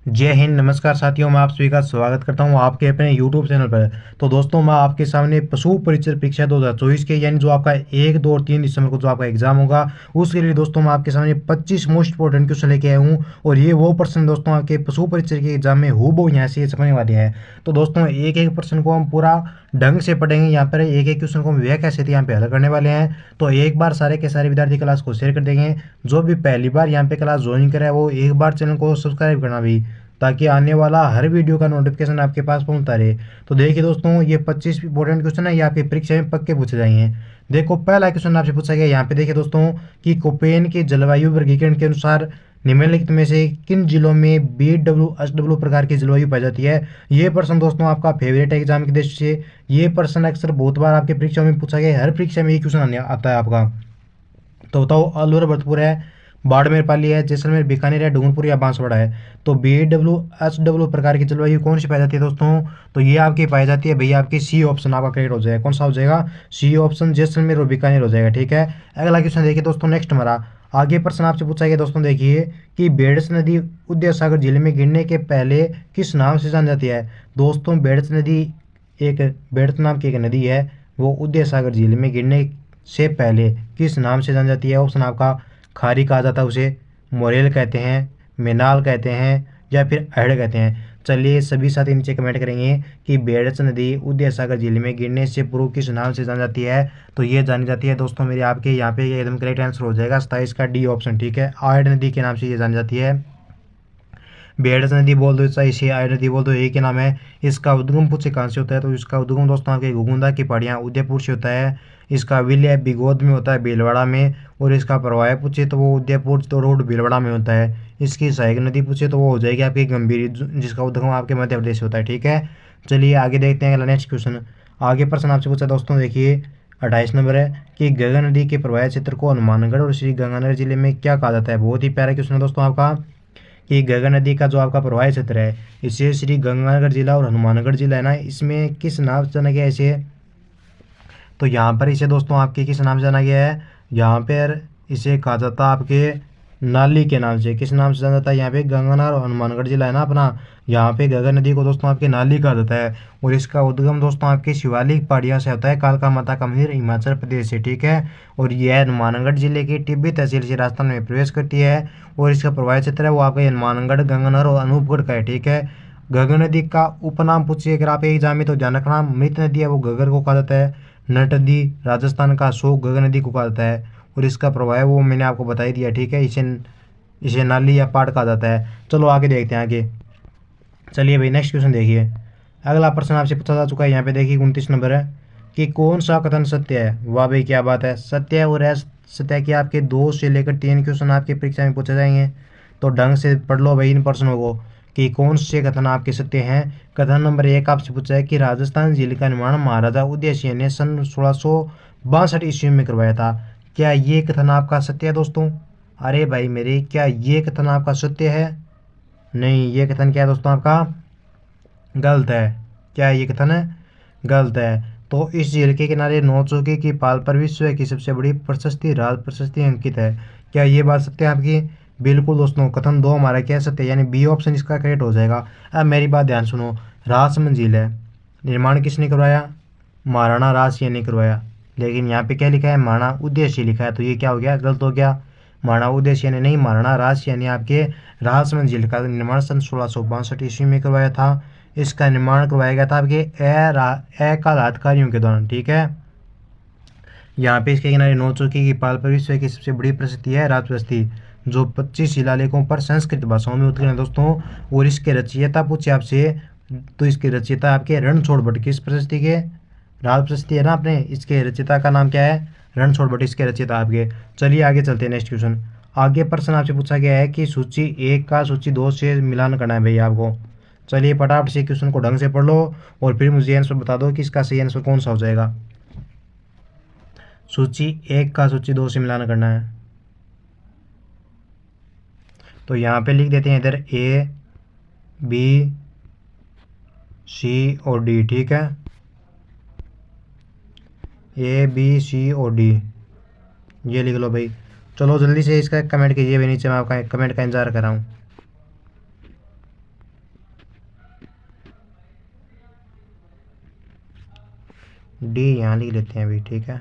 जय हिंद, नमस्कार साथियों। मैं आप सभी का स्वागत करता हूं आपके अपने YouTube चैनल पर। तो दोस्तों, मैं आपके सामने पशु परिचय परीक्षा 2024 के यानी जो आपका 1, 2 और 3 दिसंबर को जो आपका एग्जाम होगा, उसके लिए दोस्तों मैं आपके सामने 25 मोस्ट इंपोर्टेंट क्वेश्चन लेके आया हूं। और ये वो प्रश्न दोस्तों आपके पशु परिचय के एग्जाम में हूबहू यहाँ से छपने वाले हैं। तो दोस्तों, एक एक प्रश्न को हम पूरा ढंग से पढ़ेंगे। यहाँ पर एक एक क्वेश्चन को हम व्यय कैसे थे यहाँ पे हल करने वाले हैं। तो एक बार सारे के सारे विद्यार्थी क्लास को शेयर कर देंगे। जो भी पहली बार यहाँ पे क्लास ज्वाइन करे वो एक बार चैनल को सब्सक्राइब करना भी, ताकि आने वाला हर वीडियो का नोटिफिकेशन आपके पास पहुंचता रहे। तो देखिए दोस्तों, ये 25 इंपॉर्टेंट क्वेश्चन है, ये आपकी परीक्षा में पक्के पूछे जाएंगे। देखो, पहला क्वेश्चन आपसे पूछा गया यहाँ पे। देखिए दोस्तों कि कोपेन के जलवायु वर्गीकरण के अनुसार निम्नलिखित में से किन जिलों में BWSW प्रकार की जलवायु पाई जाती है। ये प्रश्न दोस्तों आपका फेवरेट है एग्जाम के दृष्टि से। ये प्रश्न अक्सर बहुत बार आपके परीक्षा में पूछा गया है, हर परीक्षा में ये क्वेश्चन आता है आपका। तो बताओ, अलवर भरतपुर है, बाड़मेर पाली है, जैसलमेर बीकानेर है, डूंगरपुर या बांसवाड़ा है। तो BWSW प्रकार की जलवायु कौन सी पाई जाती है दोस्तों? तो ये आपकी पाई जाती है भैया, आपकी सी ऑप्शन आपका करेक्ट हो जाएगा। कौन सा हो जाएगा? सी ऑप्शन, जैसलमेर और बीकानेर हो जाएगा। ठीक है, अगला क्वेश्चन देखिए दोस्तों, नेक्स्ट हमारा आगे प्रश्न आपसे पूछा गया दोस्तों। देखिए कि बेड़स नदी उदयसागर जिले में गिरने के पहले किस नाम से जानी जाती है। दोस्तों, बेड़स नदी एक बेड़स नाम की एक नदी है, वो उदयसागर जिले में गिरने से पहले किस नाम से जानी जाती है? ऑप्शन आपका खारी कहा जाता है उसे, मोरेल कहते हैं, मेनाल कहते हैं, या फिर अहड़ कहते हैं। चलिए सभी साथी नीचे कमेंट करेंगे कि बेड़स नदी उदयसागर जिले में गिरने से पूर्व किस नाम से जानी जाती है। तो ये जानी जाती है दोस्तों मेरे आपके यहाँ पे एकदम करेक्ट आंसर हो जाएगा 27 का डी ऑप्शन। ठीक है, अहड़ नदी के नाम से ये जानी जाती है। बेड़स नदी बोल दो, चाहे इसे आई नदी बोल दो, एक ही नाम है। इसका उद्गम पूछे कहाँ से होता है, तो इसका उद्गम दोस्तों आपके घुगुंदा की पहाड़ियाँ उदयपुर से होता है। इसका विलय बिगोद में होता है, भीलवाड़ा में। और इसका प्रवाह पूछे तो वो उदयपुर तो रोड भीलवाड़ा में होता है। इसकी सहायक नदी पूछे तो वो हो जाएगी आपकी गंभीर, जिसका उद्गम आपके मध्य प्रदेश से होता है। ठीक है, चलिए आगे देखते हैं अगला नेक्स्ट क्वेश्चन। आगे प्रश्न आपसे पूछा दोस्तों, देखिए 28 नंबर है कि गंगा नदी के प्रवाह क्षेत्र को हनुमानगढ़ और श्री गंगानगर जिले में क्या कहा जाता है। बहुत ही प्यारा क्वेश्चन है दोस्तों आपका कि गंगा नदी का जो आपका प्रवाही क्षेत्र है, इसे श्री गंगानगर जिला और हनुमानगढ़ जिला है ना, इसमें किस नाम से जाना गया है इसे? तो यहाँ पर इसे दोस्तों आपके किस नाम से जाना गया है? यहाँ पर इसे कहा जाता है आपके नाली के नाम से। किस नाम से जाना जाता है? यहाँ पे गंगानगर और हनुमानगढ़ जिला है ना अपना, यहाँ पे गंगा नदी को दोस्तों आपके नाली कहा जाता है। और इसका उद्गम दोस्तों आपके शिवालिक पहाड़ियों से होता है, कालका माता का मंदिर हिमाचल प्रदेश से। ठीक है, और यह हनुमानगढ़ जिले की टिब्बी तहसील से राजस्थान में प्रवेश करती है। और इसका प्रवाह क्षेत्र है वो आपका हनुमानगढ़, गंगानगर और अनूपगढ़ का है। ठीक है, गंगा नदी का उपनाम पूछिए अगर आप एग्जाम में, तो ध्यान रखना, मृत नदी है वो गगर को कहा जाता है। नट नदी राजस्थान का अशोक गंगा नदी को कहा जाता है। और इसका प्रवाह है वो मैंने आपको बता ही दिया। ठीक है, इसे नाली या पाट कहा जाता है। चलो आगे देखते हैं आगे। चलिए भाई नेक्स्ट क्वेश्चन देखिए। अगला प्रश्न आपसे पूछा जा चुका है, यहाँ पे देखिए 29 नंबर है कि कौन सा कथन सत्य है। वाह भाई क्या बात है, सत्य है और असत्य के आपके 2 से लेकर 3 क्वेश्चन आपके परीक्षा में पूछे जाएंगे। तो ढंग से पढ़ लो भाई इन प्रश्नों को कि कौन से कथन आपके सत्य हैं। कथन नंबर 1 आपसे पूछा है कि राजस्थान झील का निर्माण महाराजा उदय सिंह ने सन 1662 ईस्वी में करवाया था। क्या ये कथन आपका सत्य है दोस्तों? अरे भाई मेरे, क्या ये कथन आपका सत्य है? नहीं, ये कथन क्या है दोस्तों आपका गलत है। क्या ये कथन है? गलत है। तो इस झील के किनारे 9 चौकी की पाल पर विश्व की सबसे बड़ी प्रशस्ति राज प्रशस्ति अंकित है। क्या ये बात सत्य है आपकी? बिल्कुल दोस्तों, कथन 2 हमारा क्या सत्य है, यानी बी ऑप्शन इसका करेक्ट हो जाएगा। अब मेरी बात ध्यान सुनो, राजसमंद झील है, निर्माण किसने करवाया? महाराणा राज सिंह ने करवाया। लेकिन यहाँ पे क्या लिखा है? महाराणा उदय सिंह लिखा है, तो ये क्या हो गया? गलत हो गया। महाराणा उदय सिंह ने नहीं, महाराणा राज सिंह ने आपके राजसमंद झील का निर्माण सन 1662 ईस्वी में करवाया था। इसका निर्माण करवाया गया था आपके अकाल अधिकारियों के दौरान। ठीक है, यहाँ पे इसके किनारे 9 चौकी की पाल पर विश्व की सबसे बड़ी प्रसिद्धि है राज प्रशस्ति, जो 25 शिलालेखों पर संस्कृत भाषाओं में उत्कीर्ण है दोस्तों। और इसके रचयिता पूछे आपसे, तो इसके रचयिता आपके रणछोड़ भट्ट, किस प्रशस्ति के? राज प्रशस्ति है ना अपने, इसके रचयिता का नाम क्या है? रणछोड़ भट्ट इसके रचयिता आपके। चलिए आगे चलते हैं नेक्स्ट क्वेश्चन। आगे प्रश्न आपसे पूछा गया है कि सूची 1 का सूची 2 से मिलान करना है भैया आपको। चलिए फटाफट से क्वेश्चन को ढंग से पढ़ लो और फिर मुझे आंसर बता दो कि इसका सही आंसर कौन सा हो जाएगा। सूची 1 का सूची 2 से मिलान करना है। तो यहाँ पे लिख देते हैं इधर A, B, C और D। ठीक है, A, B, C और D ये लिख लो भाई। चलो जल्दी से इसका कमेंट कीजिए भाई नीचे, मैं आपका कमेंट का इंतजार कर रहा हूँ। डी यहाँ लिख लेते हैं अभी, ठीक है।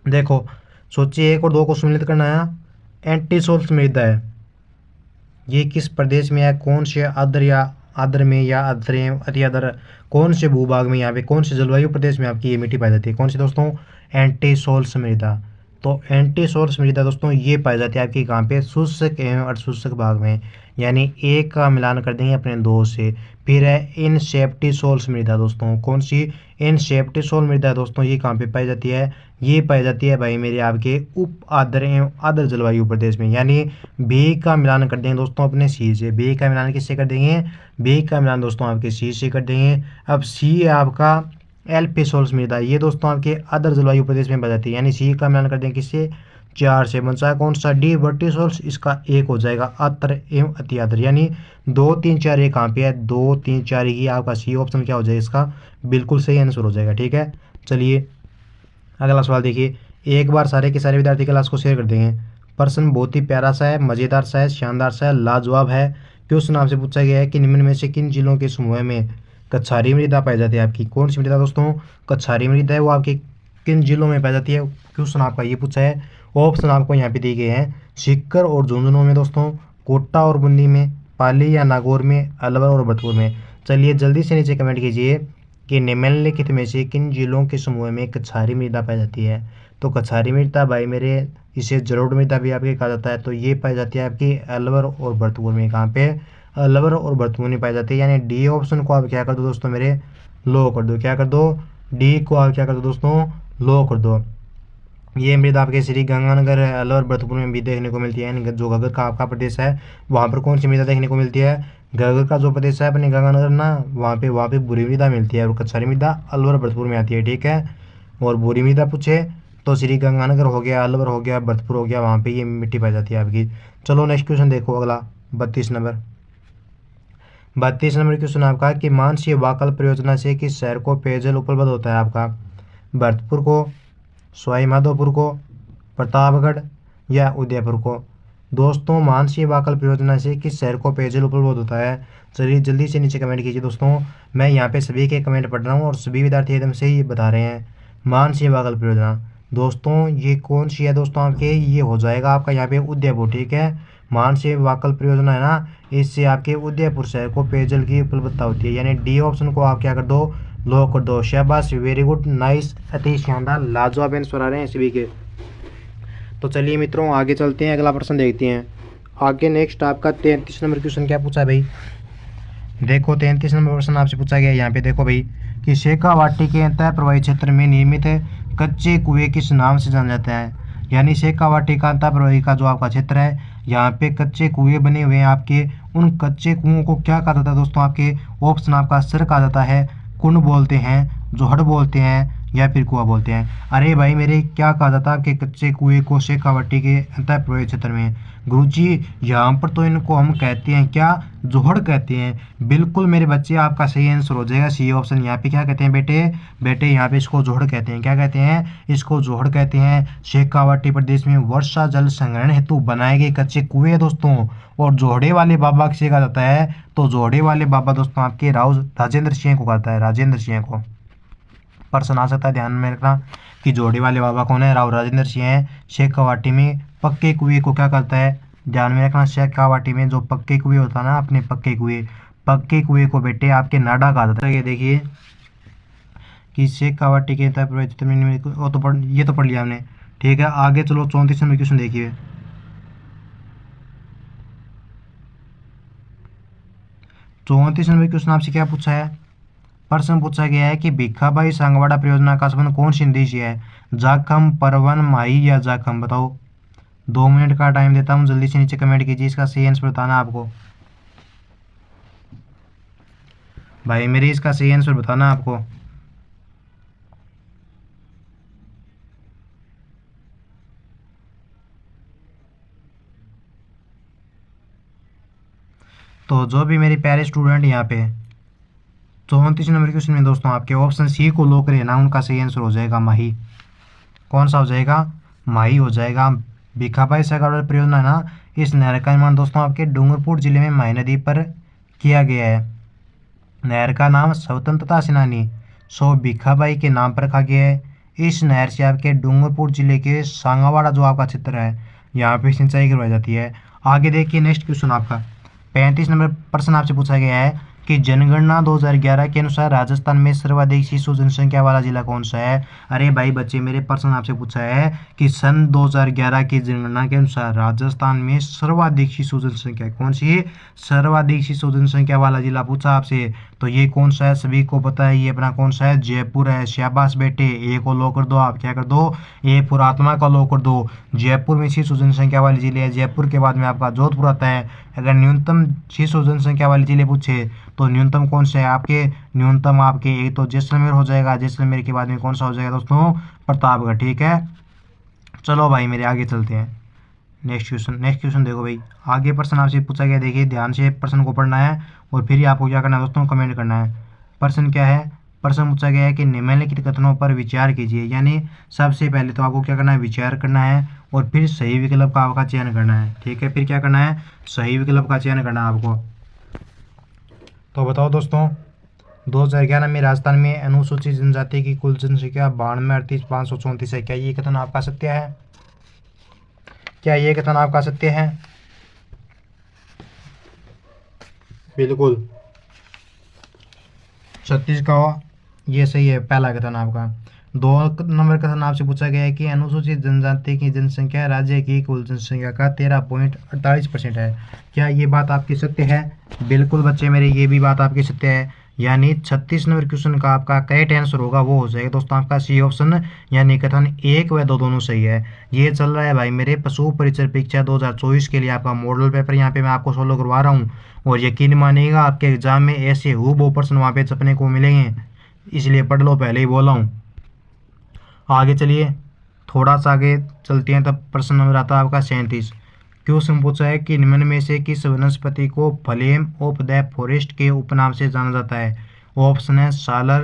देखो सोचिए 1 और 2 को सम्मिलित करना है। एंटीसोल्स मृदा है, ये किस प्रदेश में है, कौन से आर्द्र या आर्द्र में या आर्द्र अति आर्द्र, कौन से भूभाग में, यहाँ पे कौन से जलवायु प्रदेश में आपकी ये मिट्टी पाई जाती है, कौन सी दोस्तों, एंटीसोल्स मृदा। तो एंटीसोल्स मृदा दोस्तों ये पाई जाती है आपकी कहाँ पे, शुष्क एवं अर्धशुष्क भाग में, यानी एक का मिलान कर देंगे अपने दो से। फिर है इनसेप्टिसोल्स मृदा दोस्तों, कौन सी, इनसेप्टिसोल मृदा दोस्तों, ये कहाँ पे पाई जाती है, ये पाई जाती है भाई मेरे आपके उप आर्द्र एवं आर्द्र जलवायु प्रदेश में, यानी बी का मिलान कर देंगे दोस्तों अपने सी से। बी का मिलान किससे कर देंगे, बी का मिलान दोस्तों आपके सी से कर देंगे। अब सी है आपका एल्पिसोल्स मृदा, ये दोस्तों आपके आर्द्र जलवायु प्रदेश में पाई जाती है, यानी सी का मिलान कर देंगे किससे, 4 से। बचा है कौन सा, डी वर्टिसोल्स, इसका एक हो जाएगा आर्द्र एवं अति आर्द्र, यानी 2 3 4 ये कहाँ पे है, 2 3 4 ही आपका सी ऑप्शन क्या हो जाएगा इसका बिल्कुल सही आंसर हो जाएगा, ठीक है। चलिए अगला सवाल देखिए, एक बार सारे के सारे विद्यार्थी क्लास को शेयर कर देंगे। प्रश्न बहुत ही प्यारा सा है, मज़ेदार सा है, शानदार सा है, लाजवाब है। क्वेश्चन आपसे पूछा गया है कि निम्न में से किन जिलों के समूह में कछारी मृदा पाई जाती है आपकी, कौन सी मृदा दोस्तों, कछारी मृदा है, वो आपके किन जिलों में पाई जाती है, क्वेश्चन आपका ये पूछा है। ऑप्शन आपको यहाँ पे दिए गए हैं, सीकर और झुंझुनू में दोस्तों, कोटा और बूंदी में, पाली या नागौर में, अलवर और भरतपुर में। चलिए जल्दी से नीचे कमेंट कीजिए कि निम्नलिखित में से किन जिलों के समूह में कछारी मृदा पाई जाती है। तो कछारी मृदा भाई मेरे, इसे जलोढ़ मृदा भी आपके कहा जाता है, तो ये पाई जाती है आपकी अलवर और भरतपुर में। कहाँ पे, अलवर और भरतपुर में पाई जाती है, यानी डी ऑप्शन को आप क्या कर दो दोस्तों मेरे, लो कर दो, क्या कर दो, डी को आप क्या कर दो दोस्तों, लो कर दो। ये मृदा आपके श्री गंगानगर अलवर भरतपुर में भी देखने को मिलती है, यानी जो घग्गर का आपका प्रदेश है वहाँ पर कौन सी मृदा देखने को मिलती है, घग्गर का जो प्रदेश है अपने गंगानगर ना, वहाँ पे भूरी मृदा मिलती है, और कछारी मृदा अलवर भरतपुर में आती है, ठीक है। और भूरी मृदा पूछे तो श्री गंगानगर हो गया, अलवर हो गया, भरतपुर हो गया, वहाँ पे ये मिट्टी पाई जाती है आपकी। चलो नेक्स्ट क्वेश्चन देखो अगला 32 नंबर। 32 नंबर क्वेश्चन आपका कि मानसीय वाकल परियोजना से किस शहर को पेयजल उपलब्ध होता है आपका, भरतपुर को, सवाई माधोपुर को, प्रतापगढ़ या उदयपुर को। दोस्तों मानसीय वाकल परियोजना से किस शहर को पेयजल उपलब्ध होता है, चलिए जल्दी से नीचे कमेंट कीजिए दोस्तों। मैं यहाँ पे सभी के कमेंट पढ़ रहा हूँ और सभी विद्यार्थी एकदम से ही बता रहे हैं। मानसीय वाकल परियोजना दोस्तों ये कौन सी है दोस्तों आपके, ये हो जाएगा आपका यहाँ पे उदयपुर, ठीक है। मानसीय वाकल परियोजना है ना, इससे आपके उदयपुर शहर को पेयजल की उपलब्धता होती है, यानी डी ऑप्शन को आप क्या कर दो, लो कर दो। शाबाश, वेरी गुड, नाइस, अति शानदार, लाजवाब आंसर आ रहे हैं सभी के। तो चलिए मित्रों आगे चलते हैं, अगला प्रश्न देखते हैं। आगे नेक्स्ट आपका 33 नंबर क्वेश्चन क्या पूछा है भाई, देखो 33 नंबर प्रश्न आपसे पूछा गया है यहाँ पे, देखो भाई कि शेखावाटी के अंतः प्रवाही क्षेत्र में निर्मित कच्चे कुएं किस नाम से जाना जाता है, यानी शेखावाटी का अंतः प्रवाही का जो आपका क्षेत्र है यहाँ पे कच्चे कुएं बने हुए हैं आपके, उन कच्चे कुओं को क्या कहा जाता है दोस्तों आपके, ऑप्शन आपका सर कहा जाता है, कुंड बोलते हैं, जोहड़ बोलते हैं, या फिर कुआं बोलते हैं। अरे भाई मेरे क्या कहा जाता है आपके कच्चे कुएं को शेखावाटी के अंतः प्रवाही क्षेत्र में, गुरुजी यहाँ पर तो इनको हम कहते हैं क्या, जोहड़ कहते हैं। बिल्कुल मेरे बच्चे आपका सही आंसर हो जाएगा सी ऑप्शन। यहाँ पे क्या कहते हैं बेटे, बेटे यहाँ पे इसको जोहड़ कहते हैं, क्या कहते हैं, इसको जोहड़ कहते हैं। शेखावाटी प्रदेश में वर्षा जल संग्रहण हेतु बनाए गए कच्चे कुएं दोस्तों, और जोहड़े वाले बाबा किसे कहा जाता है, तो जोहड़े वाले बाबा दोस्तों आपके राजेंद्र सिंह को कहता है, राजेंद्र सिंह को। प्रश्न आ सकता है, ध्यान में रखना कि जोड़े वाले बाबा कौन है, राव राजेंद्र सिंह है। शेखावाटी में पक्के कुएं को क्या करता है, ध्यान में रखना, शेखावाटी में जो पक्के कुएं होता है ना, अपने पक्के कुएं को बेटे आपके नाडा कहा जाता है। ये देखिए कि शेखावाटी के क्षेत्र में ये तो पढ़ लिया हमने, ठीक है। आगे चलो 34 नंबर क्वेश्चन देखिए। 34 नंबर क्वेश्चन आपसे क्या पूछा है, प्रश्न पूछा गया है कि भिखाबाई सांगवाड़ा परियोजना का संबंध कौन सी नदी से है, जाखम, परवन, माही या जाखम, बताओ। 2 मिनट का टाइम देता हूँ, जल्दी से नीचे कमेंट कीजिए, इसका सही आंसर बताना आपको भाई मेरे, इसका सही आंसर बताना आपको। तो जो भी मेरे प्यारे स्टूडेंट यहाँ पे 34 नंबर क्वेश्चन में दोस्तों आपके ऑप्शन सी को लो करें ना, उनका सही आंसर हो जाएगा माही। कौन सा हो जाएगा, माही हो जाएगा। भिखाबाई सांगवाड़ा परियोजना है ना, इस नहर का निर्माण दोस्तों आपके डूंगरपुर जिले में माही नदी पर किया गया है। नहर का नाम स्वतंत्रता सेनानी सो भिखाबाई के नाम पर रखा गया है। इस नहर से आपके डूंगरपुर जिले के सांगावाड़ा जो आपका क्षेत्र है यहाँ पे सिंचाई करवाई जाती है। आगे देखिए नेक्स्ट क्वेश्चन आपका 35 नंबर प्रश्न आपसे पूछा गया है कि जनगणना 2011 के अनुसार राजस्थान में सर्वाधिक शिशु जनसंख्या वाला जिला कौन सा है। अरे भाई बच्चे मेरे प्रश्न आपसे पूछा है कि सन 2011 की जनगणना के अनुसार राजस्थान में सर्वाधिक शिशु जनसंख्या कौन सी है, सर्वाधिक शिशु जनसंख्या वाला जिला पूछा आपसे। तो ये कौन सा है सभी को पता है, ये अपना कौन सा है, जयपुर है। शाबाश बेटे, ए को लो कर दो, आप क्या कर दो, ए पुरात्मा का लो कर दो। जयपुर में शिशु जनसंख्या वाले जिले है। जयपुर के बाद में आपका जोधपुर आता है। अगर न्यूनतम शिशु जनसंख्या वाले जिले पूछे तो न्यूनतम कौन से है आपके, न्यूनतम आपके एक तो जैसलमेर हो जाएगा, जैसलमेर के बाद में कौन सा हो जाएगा दोस्तों, प्रतापगढ़। ठीक है, चलो भाई मेरे आगे चलते हैं। नेक्स्ट क्वेश्चन देखो भाई, आगे प्रश्न आपसे पूछा गया, देखिए ध्यान से प्रश्न को पढ़ना है और फिर ही आपको क्या करना है दोस्तों, कमेंट करना है। प्रश्न क्या है, प्रश्न पूछा गया है कि निम्नलिखित कथनों पर विचार कीजिए। यानी सबसे पहले तो आपको क्या करना है, विचार करना है और फिर सही विकल्प का आपका चयन करना है। ठीक है, फिर क्या करना है, सही विकल्प का चयन करना है आपको। तो बताओ दोस्तों, 2011 में राजस्थान में अनुसूचित जनजाति की कुल जनसंख्या 92,38,534 है। क्या ये कथन आपका सत्य है, क्या ये कथन आपका सत्य है? बिल्कुल 36 का ये सही है, पहला कथन आपका। 2 नंबर कथन आपसे पूछा गया है कि अनुसूचित जनजाति की जनसंख्या राज्य की कुल जनसंख्या का 13.48% है। क्या ये बात आपकी सत्य है? बिल्कुल बच्चे मेरे, ये भी बात आपकी सत्य है। यानी 36 नंबर क्वेश्चन का आपका करेक्ट आंसर होगा वो हो जाएगा दोस्तों आपका सी ऑप्शन, यानी कथन 1 व 2 दोनों सही है। ये चल रहा है भाई मेरे पशु परिचय परीक्षा 2024 के लिए आपका मॉडल पेपर यहाँ पे मैं आपको सोल्व करवा रहा हूँ। और यकीन मानिएगा आपके एग्जाम में ऐसे हूबहू प्रश्न वहाँ पे छपने को मिलेंगे, इसलिए पढ़ लो, पहले ही बोला हूँ। आगे चलिए, थोड़ा सा आगे चलते हैं। तब प्रश्न नंबर आता है आपका 37। क्वेश्चन पूछा है कि निम्न में से किस वनस्पति को फ्लेम ऑफ द फॉरेस्ट के उपनाम से जाना जाता है। ऑप्शन है सालर,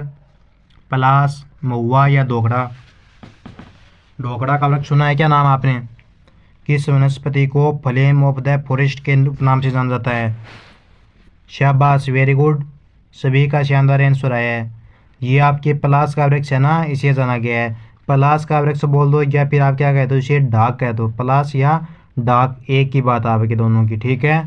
पलास, महुआ या ढोकड़ा। ढोकड़ा का वृक्ष सुना है क्या नाम आपने? किस वनस्पति को फ्लेम ऑफ द फॉरेस्ट के उपनाम से जाना जाता है? शाबाश, वेरी गुड, सभी का शानदार आंसर आया है। ये आपके पलास का वृक्ष है ना, इसे जाना गया है। पलास का वृक्ष बोल दो या फिर आप क्या कहते हो, इसे ढाक कहते हो। पलास या ढाक एक ही बात आपके दोनों की। ठीक है,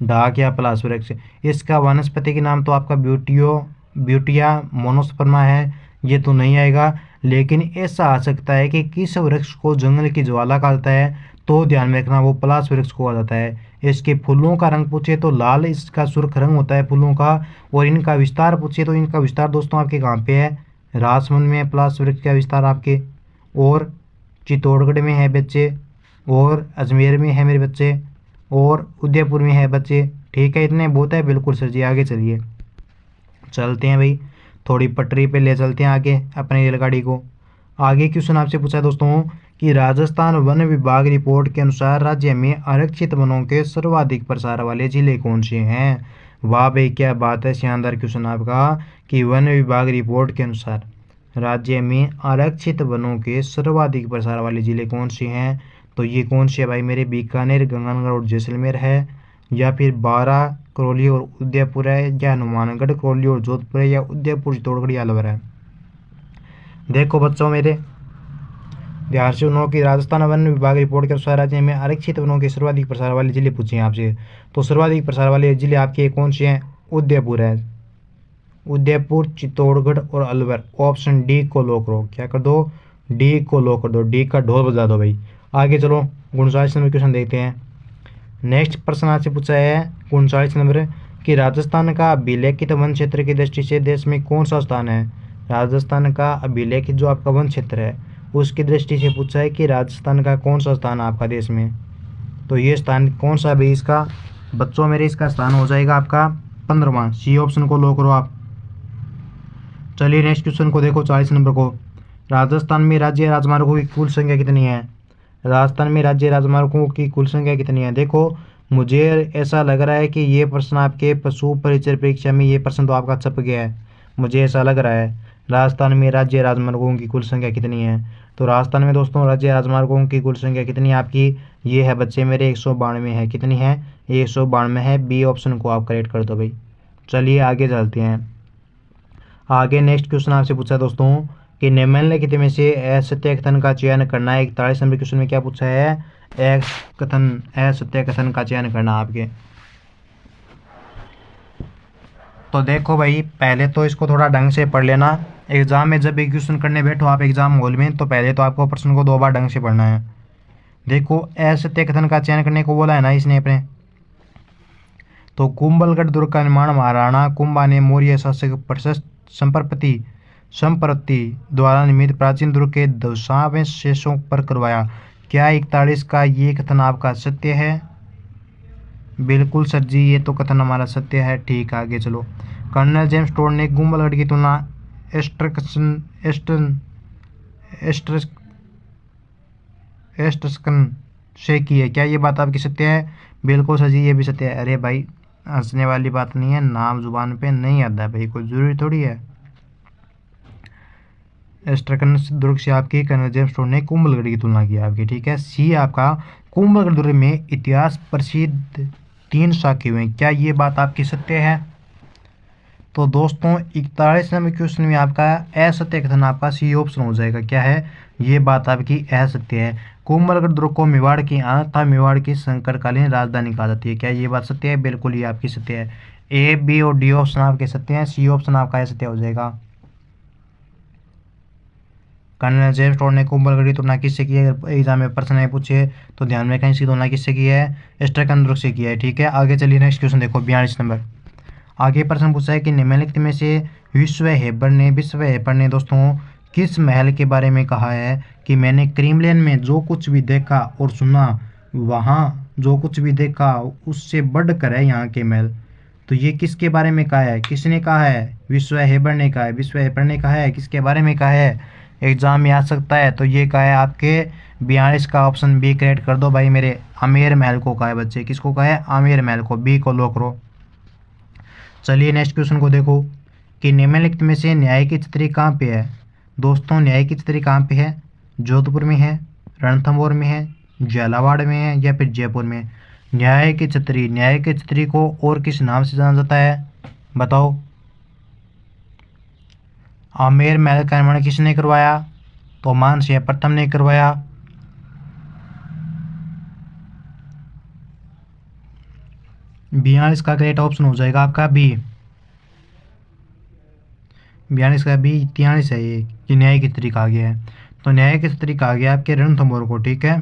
ढाक या पलास वृक्ष। इसका वनस्पति के नाम तो आपका ब्यूटिया मोनोस्पर्मा है, ये तो नहीं आएगा। लेकिन ऐसा आ सकता है कि किस वृक्ष को जंगल की ज्वाला कहा जाता है, तो ध्यान में रखना वो पलास वृक्ष को आ जाता है। इसके फूलों का रंग पूछे तो लाल इसका सुर्ख रंग होता है फूलों का। और इनका विस्तार पूछे तो इनका विस्तार दोस्तों आपके कहाँ पे है, राजसमंद में पलास वृक्ष का विस्तार आपके, और चित्तौड़गढ़ में है बच्चे, और अजमेर में है मेरे बच्चे, और उदयपुर में है बच्चे। ठीक है, इतने बहुत है। बिल्कुल सर जी, आगे चलिए, चलते हैं भाई, थोड़ी पटरी पे ले चलते हैं आगे अपनी रेलगाड़ी को। आगे क्वेश्चन आपसे पूछा है दोस्तों कि राजस्थान वन विभाग रिपोर्ट के अनुसार राज्य में आरक्षित वनों के सर्वाधिक प्रसार वाले जिले कौन से हैं। वाह भाई, क्या बात है, शानदार क्वेश्चन आपका कि वन विभाग रिपोर्ट के अनुसार राज्य में आरक्षित वनों के सर्वाधिक प्रसार वाले जिले कौन से हैं। तो ये कौन से है भाई मेरे, बीकानेर, गंगानगर और जैसलमेर है, या फिर बारां, करौली और उदयपुर है, या हनुमानगढ़, करौली और जोधपुर है, या उदयपुर, चित्तौड़गढ़ या अलवर है। देखो बच्चों मेरे, ध्यान से सुनो कि राजस्थान वन विभाग रिपोर्ट के अनुसार राज्य में आरक्षित वनों के सर्वाधिक प्रसार वाले जिले पूछे हैं आपसे। तो सर्वाधिक प्रसार वाले जिले आपके कौन से हैं? उदयपुर है, उदयपुर, चित्तौड़गढ़ और अलवर। ऑप्शन डी को लो करो, क्या कर दो, डी को लो कर दो, डी का ढोल बजा दो भाई। आगे चलो, 39 नंबर क्वेश्चन देखते हैं। नेक्स्ट प्रश्न आपसे पूछा है 39 नंबर कि राजस्थान का अभिलेखित वन क्षेत्र की दृष्टि से देश में कौन सा स्थान है। राजस्थान का अभिलेखित जो आपका वन क्षेत्र है उसकी दृष्टि से पूछा है कि राजस्थान का कौन सा स्थान है आपका देश में। तो ये स्थान कौन सा है इसका बच्चों मेरे, इसका स्थान हो जाएगा आपका 15वां। सी ऑप्शन को लो करो आप। चलिए नेक्स्ट क्वेश्चन को देखो, 40 नंबर को। राजस्थान में राज्य राजमार्गों की कुल संख्या कितनी है। राजस्थान में राज्य राजमार्गों की कुल संख्या कितनी है। देखो मुझे ऐसा लग रहा है कि ये प्रश्न आपके पशु परिचय परीक्षा में ये प्रश्न तो आपका छप गया है, मुझे ऐसा लग रहा है। राजस्थान में राज्य राजमार्गों की कुल संख्या कितनी है। तो राजस्थान में दोस्तों राज्य राजमार्गों की कुल संख्या कितनी है आपकी, ये है बच्चे मेरे 192 है। कितनी है, 192 है। बी ऑप्शन को आप करेक्ट कर दो भाई। चलिए आगे चलते हैं। आगे नेक्स्ट क्वेश्चन आपसे पूछा है दोस्तों कि निम्नलिखित में से असत्य कथन का चयन करना है। 41 नंबर क्वेश्चन में क्या पूछा है, असत्य कथन का चयन करना आपके। तो देखो भाई, पहले तो इसको थोड़ा ढंग से पढ़ लेना। एग्जाम में जब भी क्वेश्चन करने बैठो आप एग्जाम हॉल में, तो पहले तो आपको प्रश्न को 2 बार ढंग से पढ़ना है। देखो, असत्य कथन का चयन करने को बोला है ना इसने अपने। तो कुंभलगढ़ दुर्ग का निर्माण महाराणा कुंभा ने मौर्य शासक प्रशस्त संपत्ति द्वारा निर्मित प्राचीन दुर्ग के ध्वंसावशेषों पर करवाया। क्या 41 का ये कथन आपका सत्य है? बिल्कुल सर जी, ये तो कथन हमारा सत्य है। ठीक, आगे चलो। कर्नल जेम्स टोड ने कुंभलगढ़ की तुलना एस्ट्रस्कन से की है। क्या ये बात आपकी सत्य है? बिल्कुल सर जी, ये भी सत्य है। अरे भाई, हंसने वाली बात नहीं है, नाम जुबान पे नहीं आता है भाई, कोई जरूरी थोड़ी है। एस्ट्रकन दुर्ग से आपकी कर्नल जेम्स टोड ने कुंभलगढ़ की तुलना की आपकी। ठीक है, सी आपका कुंभलगढ़ दुर्ग में इतिहास प्रसिद्ध 3 साक्ष्य हुए। क्या ये बात आपकी सत्य है? तो दोस्तों 41 नंबर क्वेश्चन में आपका असत्य कथन आपका सी ऑप्शन हो जाएगा। क्या है? ये बात आपकी असत्य है। कुंभलगढ़ दुर्ग को मेवाड़ की आंख तथा मेवाड़ की संकरकालीन राजधानी कहा जाती है। क्या ये बात सत्य है? बिल्कुल ये आपकी सत्य है। ए, बी और डी ऑप्शन आपके सत्य हैं, सी ऑप्शन आपका असत्य हो जाएगा। कर्नल जेम्स टोड ने कुंभलगढ़ की तुलना किससे की है? अगर एग्जाम में प्रश्न है पूछे तो ध्यान में रखें, इसकी तुलना किससे की है? एस्ट्रकन दुर्ग से की है। ठीक है, आगे चलिए नेक्स्ट क्वेश्चन देखो 42 नंबर। आगे प्रश्न पूछा है कि निम्नलिखित में से विश्व हेबर ने दोस्तों किस महल के बारे में कहा है कि मैंने क्रेमलिन में जो कुछ भी देखा और सुना, वहाँ जो कुछ भी देखा उससे बढ़कर है यहाँ के महल। तो ये किसके बारे में कहा है? किसने कहा है? विश्व हेबर ने कहा है। विश्व हेबर ने कहा है, किसके बारे में कहा है? एग्जाम में आ सकता है। तो ये कहा है आपके 42 का ऑप्शन बी करेक्ट कर दो भाई मेरे। आमेर महल को कहा है बच्चे। किसको कहा है? आमेर महल को। बी को लो करो। चलिए नेक्स्ट क्वेश्चन को देखो कि निम्नलिखित में से न्याय की छतरी कहाँ पे है? दोस्तों न्याय की छतरी कहाँ पे है? जोधपुर में है, रणथंभौर में है, झालावाड़ में है या फिर जयपुर में? न्याय की छतरी को और किस नाम से जाना जाता है? बताओ। आमेर महल का निर्माण किसने करवाया? तो मानसिंह प्रथम ने करवाया। बयालीस का करेक्ट ऑप्शन हो जाएगा आपका बी। 42 का बी 43 है ये कि न्याय की छतरी कहा गया है। तो न्याय की छतरी कहा गया आपके रणथंभौर को। ठीक है,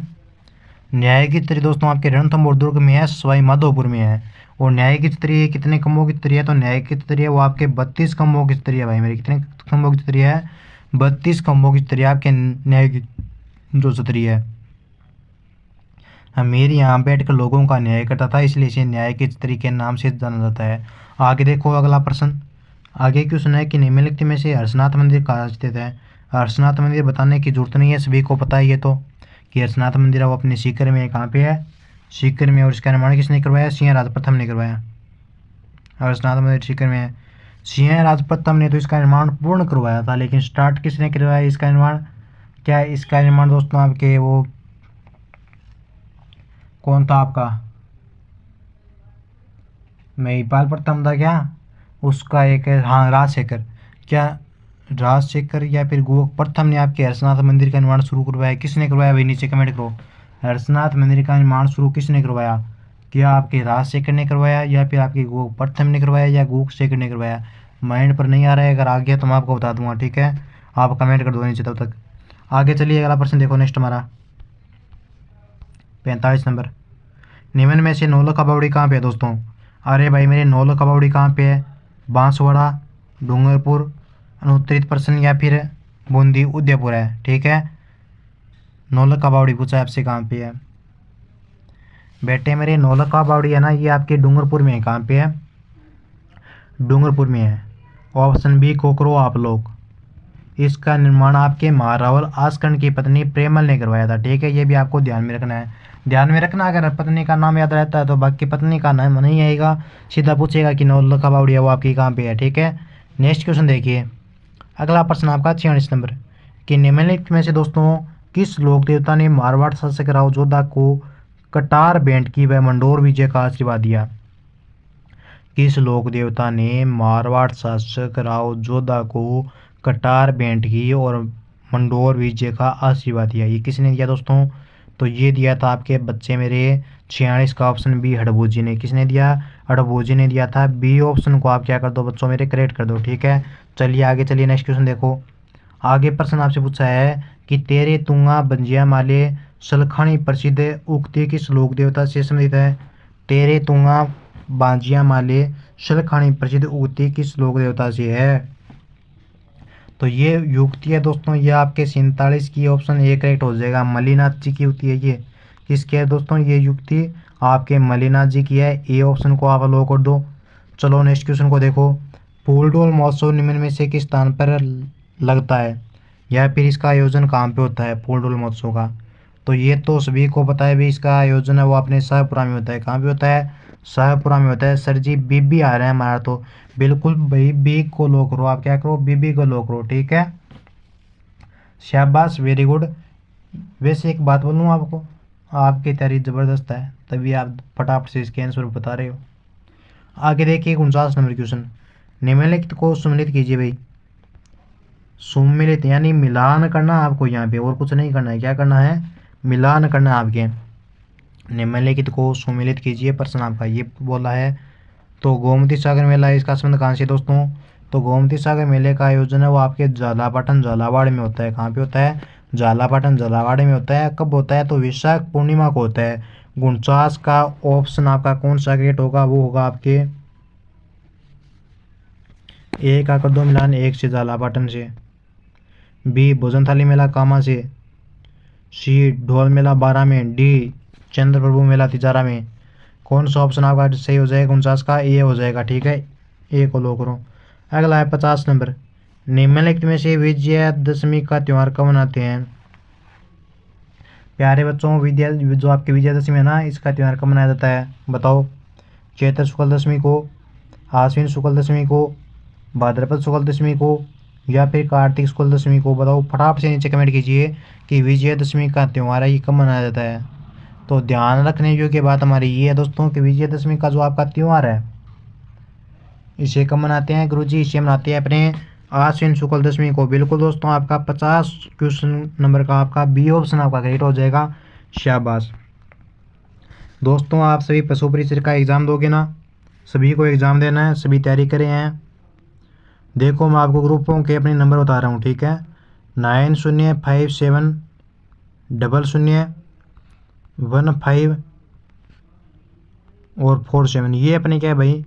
न्याय की छतरी दोस्तों आपके रणथंभौर दुर्ग में है, सवाई माधोपुर में है। और न्याय की छतरी कितने खंभों की छतरी है? तो न्याय की छतरी है वो आपके 32 खंभों की छतरी है भाई मेरे। कितने खंभों की छतरी है? 32 खंभों की छतरी आपके न्याय की जो छतरी है। अमीर यहाँ बैठकर लोगों का न्याय करता था, इसलिए इसे न्याय की छतरी के नाम से जाना जाता है। आगे देखो अगला प्रश्न। आगे क्वेश्चन है कि निम्नलिखित में से हर्षनाथ मंदिर कहाँ स्थित है? हर्षनाथ मंदिर बताने की जरूरत नहीं है, सभी को पता है ये तो कि हर्षनाथ मंदिर वो अपने सीकर में। कहाँ पे है? सीकर में। और इसका निर्माण किसने करवाया? सिंहराज प्रथम ने करवाया। हर्षनाथ मंदिर सीकर में है। सिंहराज प्रथम ने तो इसका निर्माण पूर्ण करवाया था, लेकिन स्टार्ट किसने करवाया इसका निर्माण? क्या इसका निर्माण दोस्तों आपके वो कौन था आपका? महिपाल प्रथम था क्या? उसका एक, हाँ, राजशेखर। क्या राजशेखर या फिर गोक प्रथम ने आपके हर्षनाथ मंदिर का निर्माण शुरू करवाया? किसने करवाया भाई? नीचे कमेंट करो। हर्षनाथ मंदिर का निर्माण शुरू किसने करवाया? क्या आपके राजशेखर ने करवाया या फिर आपके गोक प्रथम ने करवाया या गोक शेखर ने करवाया? माइंड पर नहीं आ रहा है, अगर आ गया तो मैं आपको बता दूंगा। ठीक है, आप कमेंट कर दो नीचे तब तक। आगे चलिए अगला प्रश्न देखो नेक्स्ट हमारा 45 नंबर। निम्न में से नौलखा बावड़ी कहाँ पे है दोस्तों? अरे भाई मेरे, नौलखा बावड़ी कहाँ पे है? बांसवाड़ा, डूंगरपुर, अनुत्तरित प्रश्न या फिर बूंदी उदयपुर है। ठीक है, नौलखा बावड़ी पूछा आपसे कहाँ पे है बेटे मेरे? नौलखा बावड़ी है ना, ये आपके डूंगरपुर में है। कहाँ पे है? डूंगरपुर में है। ऑप्शन बी को करो आप लोग। इसका निर्माण आपके महारावल आसकर्ण की पत्नी प्रेमल ने करवाया था। ठीक है, ये भी आपको ध्यान में रखना है। ध्यान में रखना, अगर पत्नी का नाम याद रहता है तो बाकी पत्नी का नाम नहीं आएगा, सीधा पूछेगा कि नौलखा बावड़ी है वो आपकी कहाँ पे है। ठीक है, नेक्स्ट क्वेश्चन देखिए। अगला प्रश्न आपका 46 नंबर कि निम्नलिखित में से दोस्तों किस लोक देवता ने मारवाड़ शासक राव जोधा को कटार भेंट की व मंडोर विजय का आशीर्वाद दिया? किस लोक देवता ने मारवाड़ शासक राव जोधा को कटार भेंट की और मंडोर विजय का आशीर्वाद दिया? ये किसने दिया दोस्तों? तो ये दिया था आपके बच्चे मेरे 46 का ऑप्शन बी हड़बोजी ने। किसने दिया? हड़बोजी ने दिया था। बी ऑप्शन को आप क्या कर दो बच्चों मेरे, करेक्ट कर दो। ठीक है, चलिए आगे चलिए, नेक्स्ट क्वेश्चन देखो। आगे प्रश्न आपसे पूछा है कि तेरे तुंगा बंजिया माले सलखानी प्रसिद्ध उक्ति किस लोक देवता से संबंधित है? तेरे तुंगा बांजिया माले सलखानी प्रसिद्ध उक्ति किस लोक देवता से है? तो ये युक्ति है दोस्तों, ये आपके 47 की ऑप्शन ए करेक्ट हो जाएगा। मलिनाथ जी की युक्ति है ये। किसकी है दोस्तों? ये युक्ति आपके मलिनाथ जी की है। ए ऑप्शन को आप लो कर दो। चलो नेक्स्ट क्वेश्चन को देखो। फूलडोल महोत्सव निम्न में से किस स्थान पर लगता है, या फिर इसका आयोजन कहाँ पे होता है फूलडोल महोत्सव का? तो ये तो सभी को पता है भी, इसका आयोजन है वो अपने शाहपुरा में होता है। कहाँ पे होता है? शाहपुरा में होता है। सर जी बीबी आ रहे हैं हमारा, तो बिल्कुल भाई बी को लो करो। आप क्या करो? बीबी को लो करो। ठीक है, शाबाश, वेरी गुड। वैसे एक बात बोलूँ आपको, आपकी तैयारी ज़बरदस्त है, तभी आप फटाफट से इसके आंसर बता रहे हो। आगे देखिए 49 नंबर क्वेश्चन। निम्नलिखित को सम्मिलित कीजिए भाई। सम्मिलित यानी मिलान करना आपको यहाँ पे, और कुछ नहीं करना है। क्या करना है? मिलान करना है आपके। निम्नलिखित को सम्मिलित कीजिए, प्रश्न आपका ये बोला है। तो गोमती सागर मेला, इसका संबंध कहाँ से दोस्तों? तो गोमती सागर मेले का आयोजन है वो आपके झालापाटन झालावाड़ में होता है। कहाँ पे होता है? झालापाटन झालावाड़ में होता है। कब होता है? तो वैशाख पूर्णिमा को होता है। 49 का ऑप्शन आपका कौन सा गेट होगा? वो होगा आपके ए का कर दो मिलान, 1 से झालापाटन से। बी भोजन थाली मेला कामा से। सी ढोल मेला 12 में। डी चंद्र प्रभु मेला तिजारा में। कौन सा ऑप्शन आपका सही हो जाएगा? 49 का ए हो जाएगा। ठीक है, ए को लो करो। अगला है 50 नंबर। निम्नलिखित में से विजयादशमी का त्यौहार कब मनाते हैं? प्यारे बच्चों, जो आपकी विजयादशमी है ना, इसका त्यौहार कब मनाया जाता है बताओ? चैत्र शुक्ल दशमी को, आश्विन शुक्ल दशमी को, भाद्रपद शुक्ल दशमी को, या फिर कार्तिक शुक्ल दशमी को? बताओ फटाफट से नीचे कमेंट कीजिए कि विजयादशमी का त्यौहार है ये कब मनाया जाता है। तो ध्यान रखने योग्य बात हमारी ये है दोस्तों कि विजयादशमी का जो आपका त्यौहार है इसे कब मनाते हैं गुरुजी? इसे मनाते हैं अपने आश्विन शुक्ल दशमी को। बिल्कुल दोस्तों, आपका 50 क्वेश्चन नंबर का आपका बी ऑप्शन आपका करेक्ट हो जाएगा। शाबाश दोस्तों, आप सभी पशु परिचर का एग्ज़ाम दोगे ना? सभी को एग्ज़ाम देना है, सभी तैयारी करे हैं। देखो मैं आपको ग्रुपों के अपने नंबर बता रहा हूँ। ठीक है, 90570015 और 47, ये अपने क्या है भाई,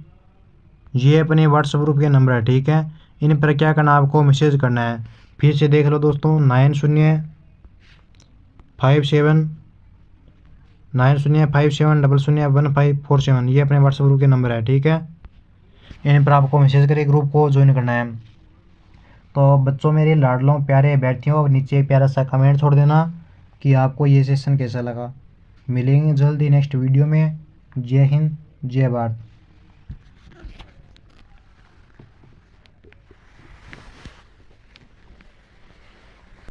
ये अपने व्हाट्सएप ग्रुप के नंबर है। ठीक है, इन पर क्या करना है आपको? मैसेज करना है। फिर से देख लो दोस्तों, 9057001547, ये अपने व्हाट्सएप ग्रुप के नंबर है। ठीक है, इन पर आपको मैसेज करके ग्रुप को ज्वाइन करना है। तो बच्चों मेरे लाडलों प्यारे अभ्यर्थियों, नीचे प्यारा सा कमेंट छोड़ देना कि आपको ये सेशन कैसा लगा। मिलेंगे जल्दी नेक्स्ट वीडियो में। जय हिंद, जय भारत।